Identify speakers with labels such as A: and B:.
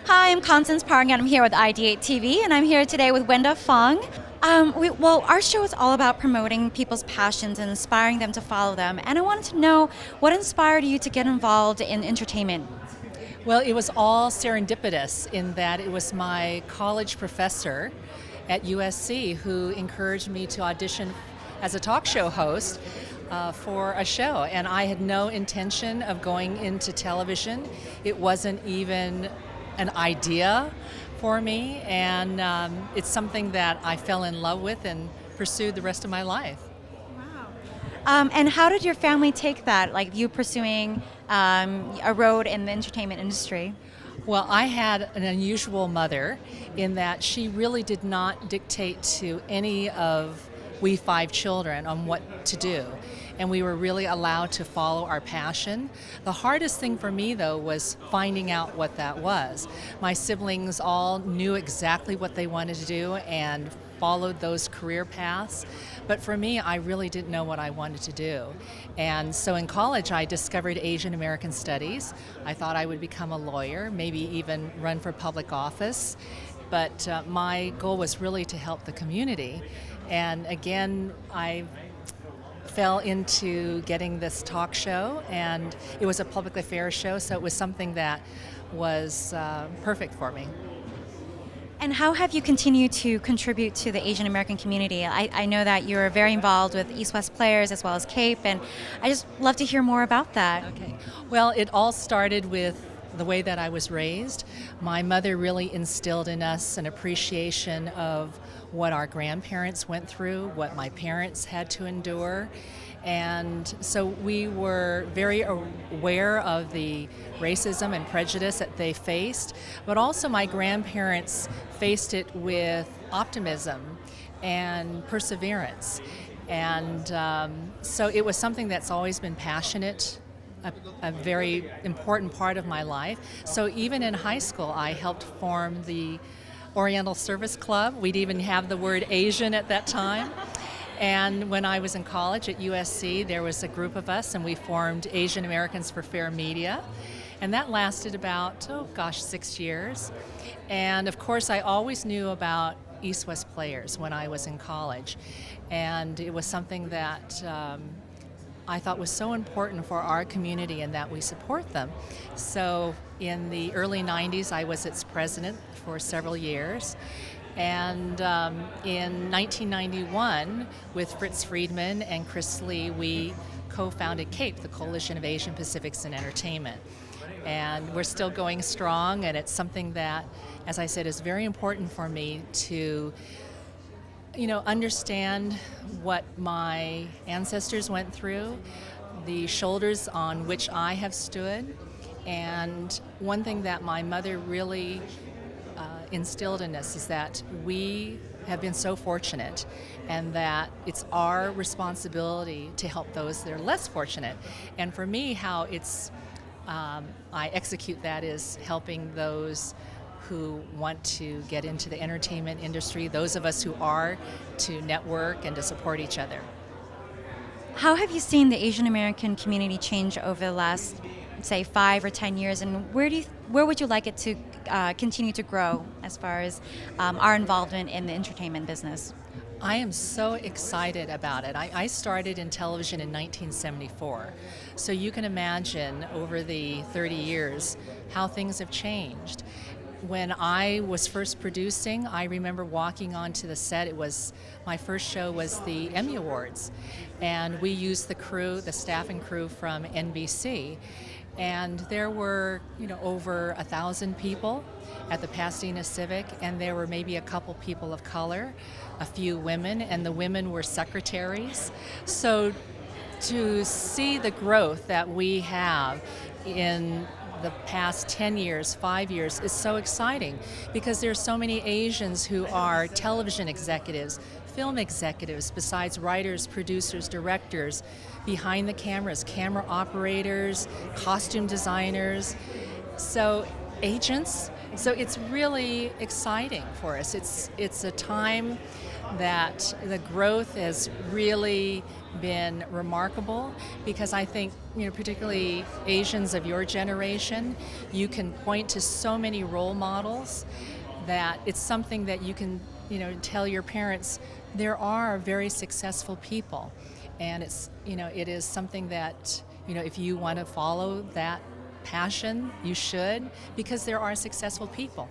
A: Hi, I'm Constance Parng, and I'm here with IdeateTV, and I'm here today with Wenda Fong. Our show is all about promoting people's passions and inspiring them to follow them. And I wanted to know what inspired you to get involved in entertainment.
B: Well, it was all serendipitous in that it was my college professor at USC who encouraged me to audition as a talk show host for a show. And I had no intention of going into television. It wasn't even an idea for me, and it's something that I fell in love with and pursued the rest of my life.
A: And how did your family take that, like you pursuing a road in the entertainment industry?
B: Well, I had an unusual mother in that she really did not dictate to any of we 5 children on what to do. And we were really allowed to follow our passion. The hardest thing for me, though, was finding out what that was. My siblings all knew exactly what they wanted to do and followed those career paths. But for me, I really didn't know what I wanted to do. And so in college, I discovered Asian American Studies. I thought I would become a lawyer, maybe even run for public office. But my goal was really to help the community. And again, I fell into getting this talk show, and it was a public affairs show, so it was something that was perfect for me.
A: And how have you continued to contribute to the Asian American community? I know that you're very involved with East West Players as well as CAPE, and I just love to hear more about that.
B: Okay. Well, it all started with the way that I was raised. My mother really instilled in us an appreciation of what our grandparents went through, what my parents had to endure. And so we were very aware of the racism and prejudice that they faced, but also my grandparents faced it with optimism and perseverance. And so it was something that's always been passionate, a very important part of my life. So even in high school, I helped form the Oriental Service Club. We'd even have the word Asian at that time. And when I was in college at USC, there was a group of us, and we formed Asian Americans for Fair Media. And that lasted about, 6 years. And of course, I always knew about East West Players when I was in college. And it was something that I thought was so important for our community and that we support them. So in the early 90s, I was its president for several years. And in 1991, with Fritz Friedman and Chris Lee, we co-founded CAPE, the Coalition of Asian Pacifics in Entertainment. And we're still going strong, and it's something that, as I said, is very important for me to understand what my ancestors went through, the shoulders on which I have stood. And one thing that my mother really instilled in us is that we have been so fortunate, and that it's our responsibility to help those that are less fortunate. And for me, how I execute that is helping those who want to get into the entertainment industry, those of us who are, to network and to support each other.
A: How have you seen the Asian American community change over the last, say, 5 or 10 years, and where would you like it to continue to grow as far as our involvement in the entertainment business?
B: I am so excited about it. I started in television in 1974, so you can imagine over the 30 years how things have changed. When I was first producing, I remember walking onto the set. My first show was the Emmy Awards, and we used the staff and crew from NBC. And there were, over 1,000 people at the Pasadena Civic, and there were maybe a couple people of color, a few women, and the women were secretaries. So to see the growth that we have in the past 10 years, 5 years, is so exciting, because there's so many Asians who are television executives, film executives, besides writers, producers, directors, behind the cameras, camera operators, costume designers, so agents, So it's really exciting for us. It's a time that the growth has really been remarkable, because I think, particularly Asians of your generation, you can point to so many role models that it's something that you can, tell your parents there are very successful people, and it is something that, if you want to follow that passion, you should, because there are successful people.